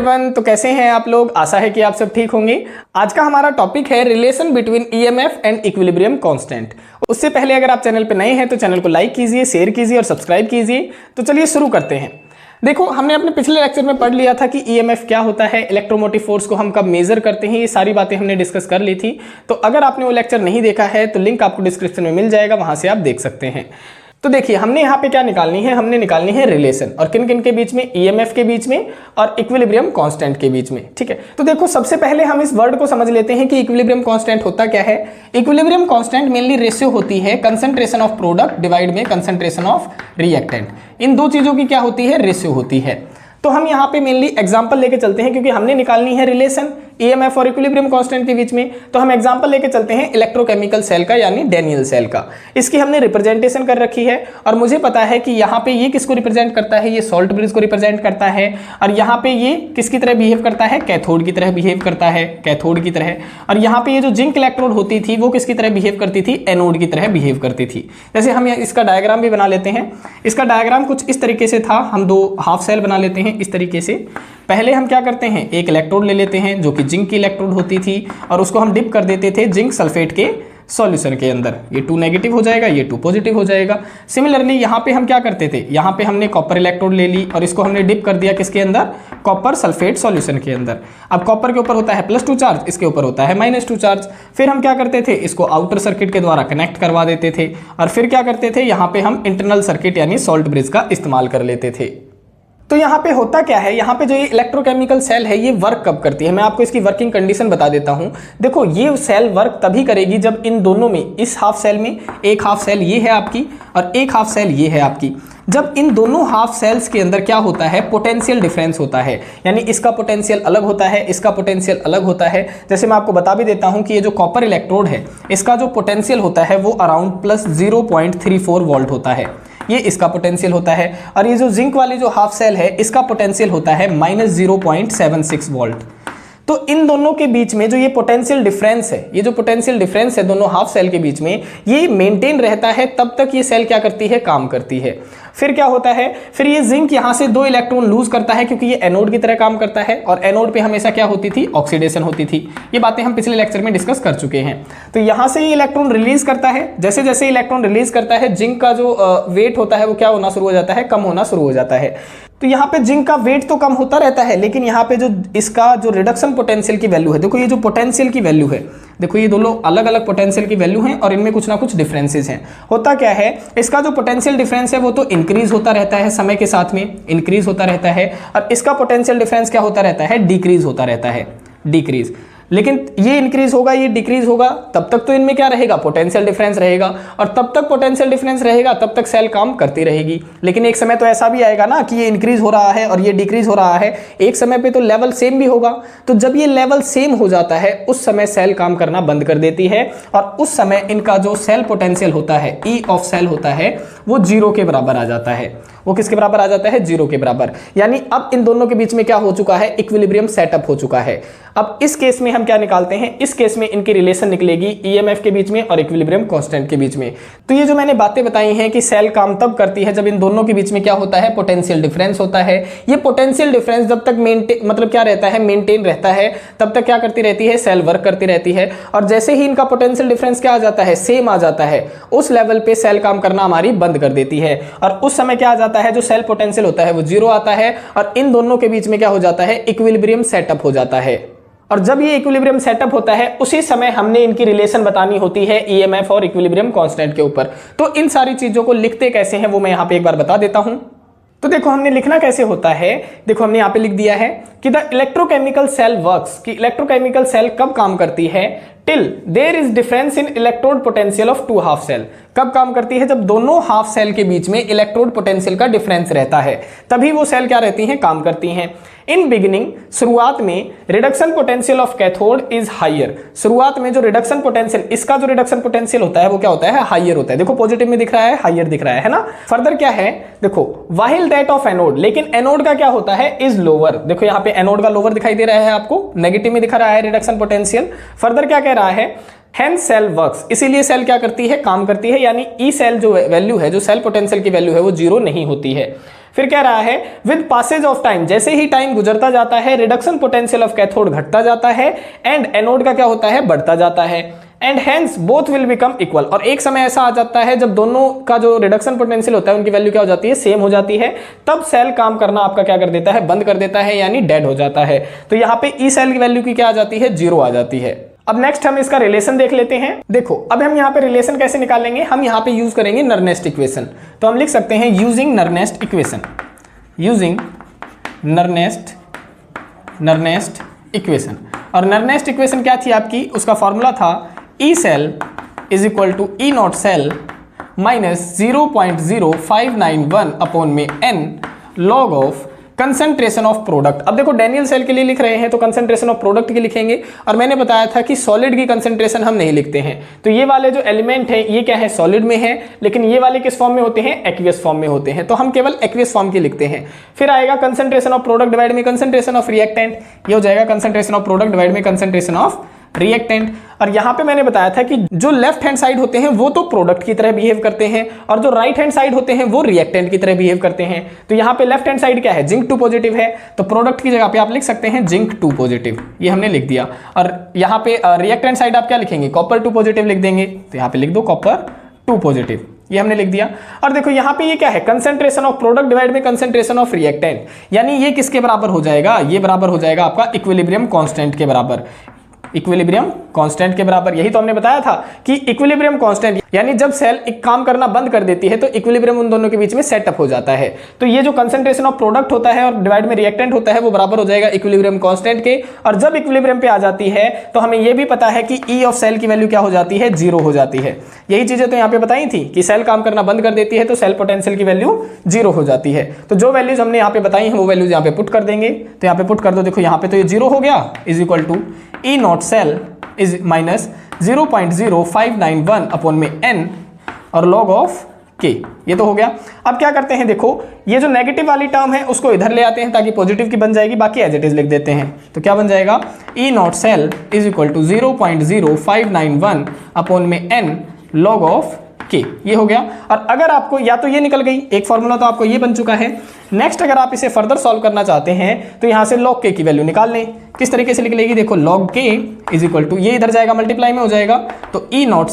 Everyone, तो कैसे हैं आप लोग। आशा है कि आप सब ठीक होंगे। आज का हमारा टॉपिक है relation between EMF and equilibrium constant. उससे पहले अगर आप चैनल पर नए हैं तो चैनल को लाइक कीजिए, शेयर कीजिए और सब्सक्राइब कीजिए। तो चलिए शुरू करते हैं। देखो, हमने अपने पिछले लेक्चर में पढ़ लिया था कि ईएमएफ क्या होता है, इलेक्ट्रोमोटिव फोर्स को हम कब मेजर करते हैं, ये सारी बातें हमने डिस्कस कर ली थी। तो अगर आपने वो लेक्चर नहीं देखा है तो लिंक आपको डिस्क्रिप्शन में मिल जाएगा, वहां से आप देख सकते हैं। तो देखिए, हमने यहाँ पे क्या निकालनी है, हमने निकालनी है रिलेशन, और किन किन के बीच में, ईएमएफ के बीच में और इक्विलिब्रियम कांस्टेंट के बीच में। ठीक है, तो देखो सबसे पहले हम इस वर्ड को समझ लेते हैं कि इक्विलिब्रियम कांस्टेंट होता क्या है। इक्विलिब्रियम कांस्टेंट मेनली रेशियो होती है कंसंट्रेशन ऑफ प्रोडक्ट डिवाइड में कंसंट्रेशन ऑफ रिएक्टेंट। इन दो चीजों की क्या होती है, रेशियो होती है। तो हम यहाँ पे मेनली एग्जांपल लेके चलते हैं, क्योंकि हमने निकालनी है रिलेशन ईएमएफ और इक्विलिब्रियम कांस्टेंट के बीच में। तो हम एग्जांपल लेके चलते हैं इलेक्ट्रोकेमिकल सेल का, यानी डैनियल सेल का। इसकी हमने रिप्रेजेंटेशन कर रखी है और मुझे पता है कि यहाँ पे ये किसको रिप्रेजेंट करता है, ये सॉल्ट ब्रिज को रिप्रेजेंट करता है। और यहाँ पे ये किसकी तरह बिहेव करता है, कैथोड की तरह बिहेव करता है, कैथोड की तरह। और यहाँ पे ये जो जिंक इलेक्ट्रोड होती थी वो किसकी तरह बिहेव करती थी, एनोड की तरह बिहेव करती थी। जैसे हम इसका डायग्राम भी बना लेते हैं। इसका डायग्राम कुछ इस तरीके से था। हम दो हाफ सेल बना लेते हैं इस तरीके से। पहले हम क्या करते हैं, एक इलेक्ट्रोड ले लेते हैं जो कि जिंक की इलेक्ट्रोड होती थी, और उसको हम डिप कर देते थे जिंक सल्फेट के सॉल्यूशन के अंदर। ये 2 नेगेटिव हो जाएगा, ये 2 पॉजिटिव हो जाएगा। सिमिलरली यहाँ पे हम क्या करते थे, यहाँ पे हमने कॉपर इलेक्ट्रोड ले ली और इसको हमने डिप कर दिया किसके अंदर, कॉपर सल्फेट सॉल्यूशन के अंदर। अब कॉपर के ऊपर होता है +2 चार्ज, इसके ऊपर होता है -2 चार्ज। फिर हम क्या करते थे, इसको आउटर सर्किट के द्वारा कनेक्ट करवा देते थे, और फिर क्या करते थे, यहाँ पे हम इंटरनल सर्किट यानी सॉल्ट ब्रिज का इस्तेमाल कर लेते थे। तो यहाँ पे होता क्या है, यहाँ पे जो ये इलेक्ट्रोकेमिकल सेल है ये वर्क कब करती है, मैं आपको इसकी वर्किंग कंडीशन बता देता हूँ। देखो, ये सेल वर्क तभी करेगी जब इन दोनों में, इस हाफ सेल में, एक हाफ सेल ये है आपकी और एक हाफ सेल ये है आपकी। जब इन दोनों हाफ सेल्स के अंदर क्या होता है, पोटेंशियल डिफरेंस होता है, यानी इसका पोटेंशियल अलग होता है, इसका पोटेंशियल अलग होता है। जैसे मैं आपको बता भी देता हूं कि ये जो कॉपर इलेक्ट्रोड है इसका जो पोटेंशियल होता है वो अराउंड +0.34 वोल्ट होता है, ये इसका पोटेंशियल होता है। और ये जो जिंक वाली जो हाफ सेल है इसका पोटेंशियल होता है -0.76 वोल्ट। तो इन दोनों के बीच में जो ये पोटेंशियल डिफरेंस है, ये जो पोटेंशियल डिफरेंस है दोनों हाफ सेल के बीच में, ये मेंटेन रहता है तब तक ये सेल क्या करती है, काम करती है। फिर क्या होता है, फिर ये जिंक यहां से 2 इलेक्ट्रॉन लूज करता है, क्योंकि ये एनोड की तरह काम करता है, और एनोड पे हमेशा क्या होती थी, ऑक्सीडेशन होती थी। ये बातें हम पिछले लेक्चर में डिस्कस कर चुके हैं। तो यहां से ये इलेक्ट्रॉन रिलीज करता है। जैसे जैसे इलेक्ट्रॉन रिलीज करता है, जिंक का जो वेट होता है वो क्या होना शुरू हो जाता है, कम होना शुरू हो जाता है। तो यहाँ पे जिंक का वेट तो कम होता रहता है, लेकिन यहाँ पे जो इसका जो रिडक्शन पोटेंशियल की वैल्यू है, देखो ये जो पोटेंशियल की वैल्यू है, देखो ये दोनों अलग अलग पोटेंशियल की वैल्यू हैं और इनमें कुछ ना कुछ डिफरेंसेस हैं। होता क्या है, इसका जो पोटेंशियल डिफरेंस है वो तो इंक्रीज होता रहता है, समय के साथ में इंक्रीज होता रहता है, और इसका पोटेंशियल डिफरेंस क्या होता रहता है, डिक्रीज होता रहता है, डिक्रीज। लेकिन ये इंक्रीज होगा, ये डिक्रीज होगा, तब तक तो इनमें क्या रहेगा, पोटेंशियल डिफरेंस रहेगा, और तब तक पोटेंशियल डिफरेंस रहेगा तब तक सेल काम करती रहेगी। लेकिन एक समय तो ऐसा भी आएगा ना कि ये इंक्रीज हो रहा है और ये डिक्रीज हो रहा है, एक समय पे तो लेवल सेम भी होगा। तो जब ये लेवल सेम हो जाता है उस समय सेल काम करना बंद कर देती है, और उस समय इनका जो सेल पोटेंशियल होता है, ई ऑफ सेल होता है, वो 0 के बराबर आ जाता है। वो किसके बराबर आ जाता है, 0 के बराबर। यानी अब इन दोनों के बीच में क्या हो चुका है, इक्विलिब्रियम सेटअप हो चुका है। अब इस केस में हम क्या निकालते हैं, इस केस में इनकी रिलेशन निकलेगी ईएमएफ के बीच में और इक्विलिब्रियम कांस्टेंट के बीच में। तो ये जो मैंने बातें बताई हैं कि सेल काम तब करती है जब इन दोनों के बीच में क्या होता है, पोटेंशियल डिफरेंस होता है। ये पोटेंशियल डिफरेंस जब तक मतलब क्या रहता है, मेंटेन रहता है, तब तक क्या करती रहती है, सेल वर्क करती रहती है। और जैसे ही इनका पोटेंशियल डिफरेंस क्या आ जाता है, सेम आ जाता है, उस लेवल पे सेल काम करना हमारी बंद कर देती है। और उस समय क्या आ जाता है, जो सेल पोटेंशियल होता है वो 0 आता है, और इन दोनों के बीच में क्या हो जाता है, इक्विलिब्रियम सेटअप हो जाता है। और जब ये इक्विलिब्रियम सेटअप होता है उसी समय हमने इनकी रिलेशन बतानी होती है ईएमएफ और इक्विलिब्रियम कांस्टेंट के ऊपर। तो इन सारी चीजों को लिखते कैसे हैं वो मैं यहाँ पे एक बार बता देता हूं। तो देखो, हमने लिखना कैसे होता है, देखो हमने यहाँ पे लिख दिया है कि द इलेक्ट्रोकेमिकल सेल वर्क्स, कि इलेक्ट्रोकेमिकल सेल कब काम करती है, till there is difference in electrode potential of 2 half cell. कब काम करती है, जब दोनों हाफ सेल के बीच में इलेक्ट्रोड पोटेंशियल का डिफरेंस रहता है, तभी वो सेल क्या रहती हैं, काम करती हैं। इन बिगिनिंग, शुरुआत में reduction potential of cathode is higher. शुरुआत में जो रिडक्शन पोटेंशियल, इसका जो रिडक्शन पोटेंशियल होता है वो क्या होता है, हायर होता है। देखो पॉजिटिव में दिख रहा है, हायर दिख रहा है ना। फर्दर क्या है, देखो व्हाइल दैट ऑफ एनोड, लेकिन एनोड का क्या होता है, इज लोअर। देखो यहाँ पे एनोड का लोअर दिखाई दे रहा है आपको, नेगेटिव में दिखा रहा है रिडक्शन पोटेंशियल। फर्दर क्या कह रहा है, हेंस सेल वर्क्स, इसीलिए सेल क्या करती है, काम करती है, यानी ई सेल जो वैल्यू है, जो सेल पोटेंशियल की वैल्यू है, वो जीरो नहीं होती है। फिर कह रहा है विद पासेज ऑफ टाइम, जैसे ही टाइम गुजरता जाता है, रिडक्शन पोटेंशियल ऑफ कैथोड घटता जाता है एंड एनोड का क्या होता है, बढ़ता जाता है, and hence both will become equal. और एक समय ऐसा आ जाता है जब दोनों का जो रिडक्शन पोटेंशियल होता है उनकी वैल्यू क्या हो जाती है, सेम हो जाती है, तब सेल काम करना आपका क्या कर देता है, बंद कर देता है, यानी डेड हो जाता है। तो यहाँ पे ई सेल की वैल्यू की क्या आ जाती है, जीरो आ जाती है। अब नेक्स्ट हम इसका रिलेशन देख लेते हैं। देखो अब हम यहाँ पे रिलेशन कैसे निकालेंगे, हम यहाँ पे यूज करेंगे नर्नेस्ट इक्वेशन। तो हम लिख सकते हैं using Nernst equation, using Nernst equation. और नर्नेस्ट इक्वेशन क्या थी आपकी, उसका फॉर्मूला था E cell is equal to E not cell minus 0.0591 upon में n log of concentration of product. अब देखो डैनियल सेल के लिए लिख रहे हैं तो कंसंट्रेशन ऑफ प्रोडक्ट की लिखेंगे, और मैंने बताया था कि सॉलिड की कंसंट्रेशन हम नहीं लिखते हैं। तो ये वाले जो एलिमेंट है ये क्या है, सॉलिड में है, लेकिन ये वाले किस फॉर्म में होते हैं, एक्वियस फॉर्म में होते हैं, तो हम केवल एक्वियस फॉर्म की लिखते हैं। फिर आएगा कंसंट्रेशन ऑफ प्रोडक्ट डिवाइड में कंसंट्रेशन ऑफ रिएक्टेंट, ये हो जाएगा कंसंट्रेशन ऑफ प्रोडक्ट डिवाइड में कंसंट्रेशन ऑफ रिएक्टेंट। और यहां पे मैंने बताया था कि जो लेफ्ट हैंड साइड होते हैं वो तो प्रोडक्ट की तरह बिहेव करते हैं, और जो राइट हैंड साइड होते हैं वो रिएक्टेंट की तरह बिहेव करते हैं। तो यहां पे लेफ्ट हैंड साइड क्या है, जिंक 2 पॉजिटिव है, तो प्रोडक्ट की जगह पे आप लिख सकते हैं जिंक 2 पॉजिटिव, ये हमने लिख दिया। और यहां पे रिएक्टेंट साइड आप क्या लिखेंगे, कॉपर 2 पॉजिटिव लिख देंगे, तो यहां पे लिख दो कॉपर 2 पॉजिटिव, ये हमने लिख दिया। और देखो यहाँ पे ये क्या है, कंसंट्रेशन ऑफ प्रोडक्ट डिवाइड में कंसंट्रेशन ऑफ रिएक्टेंट, यानी ये किसके बराबर हो जाएगा, ये बराबर हो जाएगा आपका इक्विलिब्रियम कांस्टेंट के बराबर, इक्विलिब्रियम कांस्टेंट के बराबर। यही तो हमने बताया था कि इक्विलिब्रियम कांस्टेंट यानी जब सेल एक काम करना बंद कर देती है तो इक्विलिब्रियम उन दोनों के बीच में सेटअप हो जाता है। तो ये जो कंसंट्रेशन ऑफ प्रोडक्ट होता है और डिवाइड में रिएक्टेंट होता है वो बराबर हो जाएगा इक्विलिब्रियम कांस्टेंट के। और जब इक्विलिब्रियम पे आ जाती है तो हमें ये भी पता है कि ई ऑफ सेल की वैल्यू क्या हो जाती है, जीरो हो जाती है। यही चीजें तो यहाँ पे बताई थी कि सेल काम करना बंद कर देती है तो सेल पोटेंशियल की वैल्यू जीरो हो जाती है। तो जो वैल्यूज हमने यहाँ पे बताई हैं वो वैल्यूज यहाँ पे पुट कर देंगे, तो यहाँ पे पुट कर दो। देखो यहाँ पे तो ये जीरो हो गया, is equal to E not cell is minus 0.0591 upon में n और log ऑफ k, ये तो हो गया। अब क्या करते हैं, देखो ये जो नेगेटिव वाली टर्म है उसको इधर ले आते हैं ताकि पॉजिटिव की बन जाएगी, बाकी एज इट इज लिख देते हैं। तो क्या बन जाएगा, E not cell is equal to 0.0591 upon में n log ऑफ k, ये हो गया। और अगर आपको या तो ये निकल गई, एक फॉर्मूला तो आपको ये बन चुका है। नेक्स्ट अगर आप इसे फर्दर सॉल्व करना चाहते हैं तो यहां से log k की वैल्यू निकाल लें। किस तरीके से निकलेगी, देखो log k is equal to, ये इधर जाएगा मल्टीप्लाई में हो जाएगा, तो ई नॉट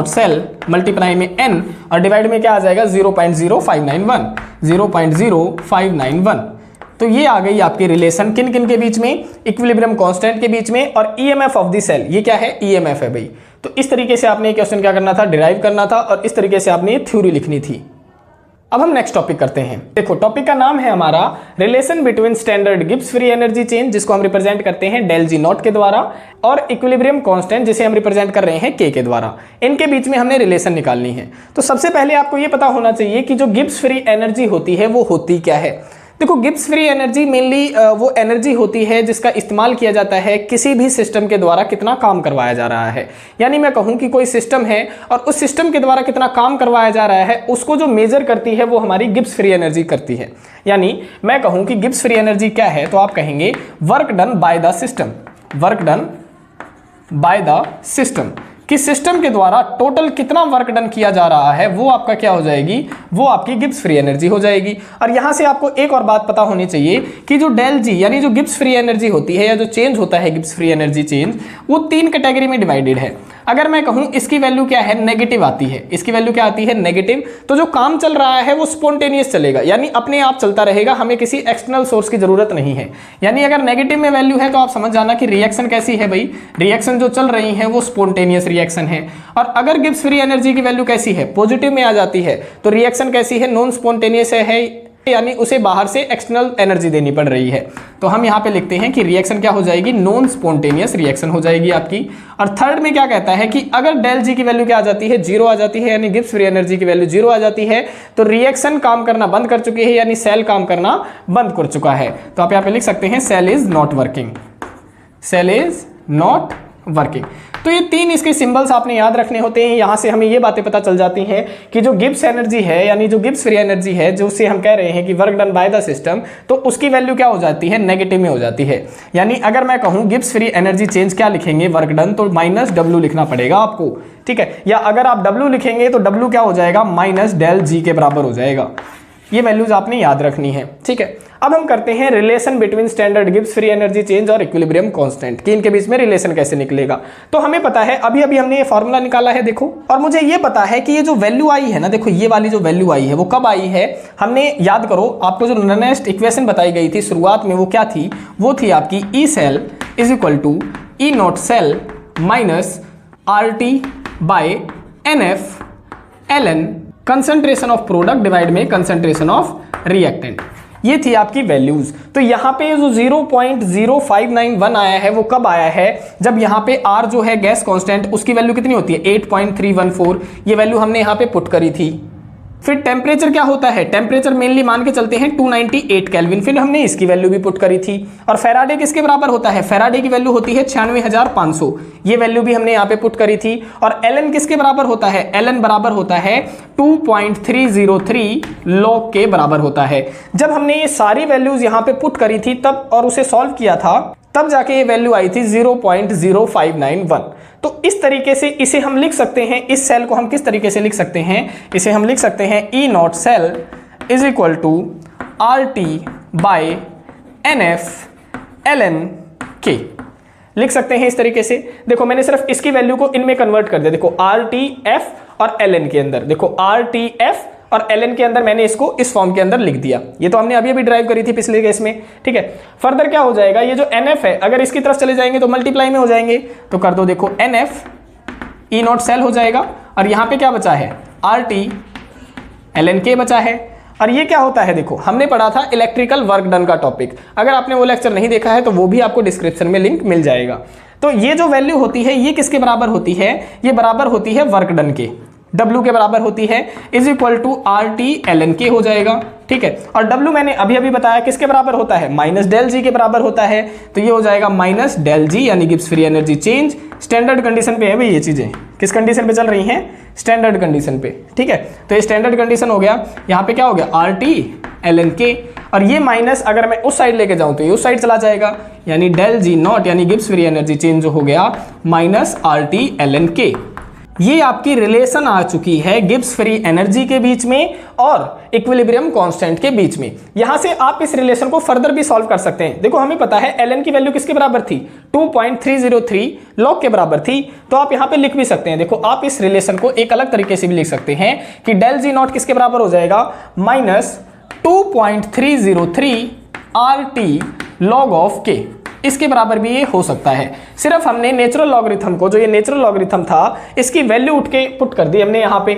सेल मल्टीप्लाई में n और डिवाइड में क्या आ जाएगा 0.0591। तो ये आ गई आपकी रिलेशन किन किन के बीच में, इक्विलिब्रियम कांस्टेंट के बीच में और ईएमएफ ऑफ द सेल, ये क्या है, ईएमएफ है भाई। तो इस तरीके से आपने ये क्वेश्चन क्या करना था, डिराइव करना था, और इस तरीके से आपने ये थ्योरी लिखनी थी। अब हम नेक्स्ट टॉपिक करते हैं। देखो टॉपिक का नाम है हमारा relation between standard Gibbs free energy chain, जिसको हम रिप्रेजेंट करते हैं डेल जी नॉट के द्वारा, और इक्विलिब्रियम कांस्टेंट जिसे हम रिप्रेजेंट कर रहे हैं के द्वारा। इनके बीच में हमने रिलेशन निकालनी है। तो सबसे पहले आपको ये पता होना चाहिए कि जो गिब्स फ्री एनर्जी होती है वो होती क्या है। देखो गिब्स फ्री एनर्जी मेनली वो एनर्जी होती है जिसका इस्तेमाल किया जाता है किसी भी सिस्टम के द्वारा कितना काम करवाया जा रहा है। यानी मैं कहूं कि कोई सिस्टम है और उस सिस्टम के द्वारा कितना काम करवाया जा रहा है उसको जो मेजर करती है वो हमारी गिब्स फ्री एनर्जी करती है। यानी मैं कहूं कि गिब्स फ्री एनर्जी क्या है, तो आप कहेंगे work done by the system, work done by the system, कि सिस्टम के द्वारा टोटल कितना वर्क डन किया जा रहा है वो आपका क्या हो जाएगी, वो आपकी गिब्स फ्री एनर्जी हो जाएगी। और यहां से आपको एक और बात पता होनी चाहिए कि जो डेल जी यानी जो गिब्स फ्री एनर्जी होती है या जो चेंज होता है गिब्स फ्री एनर्जी चेंज, वो 3 कैटेगरी में डिवाइडेड है। अगर मैं कहूं इसकी वैल्यू क्या है, नेगेटिव आती है, इसकी वैल्यू क्या आती है, नेगेटिव। तो जो काम चल रहा है वो स्पॉन्टेनियस चलेगा, यानी अपने आप चलता रहेगा, हमें किसी एक्सटर्नल सोर्स की जरूरत नहीं है। यानी अगर नेगेटिव में वैल्यू है तो आप समझ जाना कि रिएक्शन कैसी है भाई, रिएक्शन जो चल रही है वो स्पॉन्टेनियस रिएक्शन है। और अगर गिब्स फ्री एनर्जी की वैल्यू कैसी है, पॉजिटिव में आ जाती है, तो रिएक्शन कैसी है, नॉन स्पॉन्टेनियस है, यानी उसे बाहर से एक्सटर्नल एनर्जी देनी पड़ रही है। तो हम यहाँ पे लिखते हैं कि रिएक्शन क्या हो जाएगी, नॉन स्पॉन्टेनियस रिएक्शन हो जाएगी आपकी। और थर्ड में क्या कहता है कि अगर डेल जी की वैल्यू क्या आ जाती है, जीरो आ जाती है, यानी गिब्स फ्री एनर्जी की वैल्यू जीरो आ जाती है, तो रिएक्शन काम करना बंद कर चुकी है, यानी सेल काम करना बंद कर चुका है। तो आप यहाँ पे लिख सकते हैं cell is not working, cell is not working. तो ये 3 इसके सिंबल्स आपने याद रखने होते हैं। यहाँ से हमें ये बातें पता चल जाती हैं कि जो गिब्स एनर्जी है यानी जो गिब्स फ्री एनर्जी है, जो उससे हम कह रहे हैं कि work done by the system, तो उसकी वैल्यू क्या हो जाती है, नेगेटिव में हो जाती है। यानी अगर मैं कहूँ गिब्स फ्री एनर्जी चेंज क्या लिखेंगे, वर्क डन, तो -W लिखना पड़ेगा आपको, ठीक है। या अगर आप W लिखेंगे तो W क्या हो जाएगा, -del-G के बराबर हो जाएगा। ये वैल्यूज आपने याद रखनी है, ठीक है। अब हम करते हैं relation between standard Gibbs free energy change और इक्विलिब्रियम कांस्टेंट, कि इनके बीच में रिलेशन कैसे निकलेगा। तो हमें पता है, अभी अभी हमने ये फॉर्मूला निकाला है देखो, और मुझे ये पता है कि ये जो वैल्यू आई है ना, देखो ये वाली जो वैल्यू आई है वो कब आई है, हमने याद करो, आपको जो नेक्स्ट इक्वेशन बताई गई थी शुरुआत में वो क्या थी, वो थी आपकी E cell is equal to E not cell minus RT by NF ln concentration of product divide में कंसंट्रेशन ऑफ रिएक्टेंट। ये थी आपकी वैल्यूज। तो यहाँ पे जो 0.0591 आया है वो कब आया है, जब यहाँ पे R जो है गैस कांस्टेंट, उसकी वैल्यू कितनी होती है 8.314, ये वैल्यू हमने यहाँ पे पुट करी थी। फिर टेम्परेचर क्या होता है, टेम्परेचर मेनली मान के चलते हैं 298 केल्विन, फिर हमने इसकी वैल्यू भी पुट करी थी। और फेराडे किसके बराबर होता है, फेराडे की वैल्यू होती है 96,500, ये वैल्यू भी हमने यहाँ पे पुट करी थी। और एलन किसके बराबर होता है, एलन बराबर होता है 2.303 लॉग के बराबर होता है। जब हमने ये सारी वैल्यूज यहाँ पे पुट करी थी तब और उसे सॉल्व किया था, तब जाके ये वैल्यू आई थी 0.0591। तो इस तरीके से इसे हम लिख सकते हैं, इस सेल को हम किस तरीके से लिख सकते हैं, इसे हम लिख सकते हैं E not cell is equal to RT by NF ln K, लिख सकते हैं इस तरीके से। देखो मैंने सिर्फ इसकी वैल्यू को इनमें कन्वर्ट कर दिया, देखो RTF और ln के अंदर, देखो RTF और ln के अंदर मैंने इसको इस फॉर्म के अंदर लिख दिया। ये तो हमने अभी अभी ड्राइव करी थी पिछले केस में, ठीक है। फर्दर क्या हो जाएगा, ये जो NF है अगर इसकी तरफ चले जाएंगे तो मल्टीप्लाई में हो जाएंगे, तो कर दो, देखो NF ई नॉट सेल हो जाएगा, और यहाँ पे क्या बचा है RT ln K बचा है। और ये क्या होता है, देखो हमने पढ़ा था इलेक्ट्रिकल वर्क डन का टॉपिक, अगर आपने वो लेक्चर नहीं देखा है तो वो भी आपको डिस्क्रिप्शन में लिंक मिल जाएगा। तो ये जो वैल्यू होती है ये किसके बराबर होती है, ये बराबर होती है वर्क डन के, W के बराबर होती है, is equal to RT ln K हो जाएगा, ठीक है। और W मैंने अभी अभी बताया किसके बराबर होता है, -del-G के बराबर होता है, तो ये हो जाएगा -del-G यानी Gibbs free energy change. Standard condition पे है भाई, ये चीजें किस कंडीशन पे चल रही हैं, स्टैंडर्ड कंडीशन पे, ठीक है। तो ये स्टैंडर्ड कंडीशन हो गया, यहाँ पे क्या हो गया RT ln K, और ये माइनस अगर मैं उस साइड लेके जाऊं तो ये उस साइड चला जाएगा, यानी del-G नॉट यानी गिब्स फ्री एनर्जी चेंज हो गया -RT ln K। ये आपकी रिलेशन आ चुकी है गिब्स फ्री एनर्जी के बीच में और इक्विलिब्रियम कांस्टेंट के बीच में। यहां से आप इस रिलेशन को फर्दर भी सॉल्व कर सकते हैं। देखो हमें पता है ln की वैल्यू किसके बराबर थी, 2.303 लॉग के बराबर थी, तो आप यहां पे लिख भी सकते हैं। देखो आप इस रिलेशन को एक अलग तरीके से भी लिख सकते हैं कि del-G नॉट किसके बराबर हो जाएगा, -2.303 RT log ऑफ K, इसके बराबर भी ये हो सकता है। सिर्फ हमने नेचुरल लॉगरिथम को, जो ये नेचुरल लॉगरिथम था, इसकी वैल्यू उठ के पुट कर दी हमने यहाँ पे।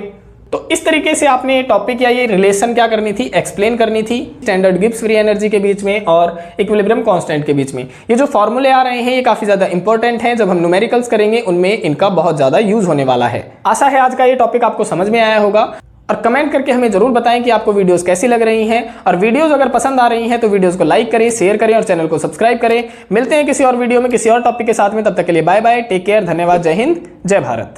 तो इस तरीके से आपने ये टॉपिक या ये रिलेशन क्या करनी थी, एक्सप्लेन करनी थी स्टैंडर्ड गिब्स फ्री एनर्जी के बीच में और इक्विलिब्रियम कांस्टेंट के बीच में। ये जो फॉर्मूले आ रहे हैं ये काफी ज्यादा इंपॉर्टेंट हैं, जब हम न्यूमेरिकल्स करेंगे उनमें इनका बहुत ज्यादा यूज होने वाला है। आशा है आज का ये टॉपिक आपको समझ में आया होगा, और कमेंट करके हमें जरूर बताएं कि आपको वीडियोस कैसी लग रही हैं, और वीडियोस अगर पसंद आ रही हैं तो वीडियोस को लाइक करें, शेयर करें और चैनल को सब्सक्राइब करें। मिलते हैं किसी और वीडियो में किसी और टॉपिक के साथ में, तब तक के लिए बाय बाय, टेक केयर, धन्यवाद, जय हिंद, जय भारत।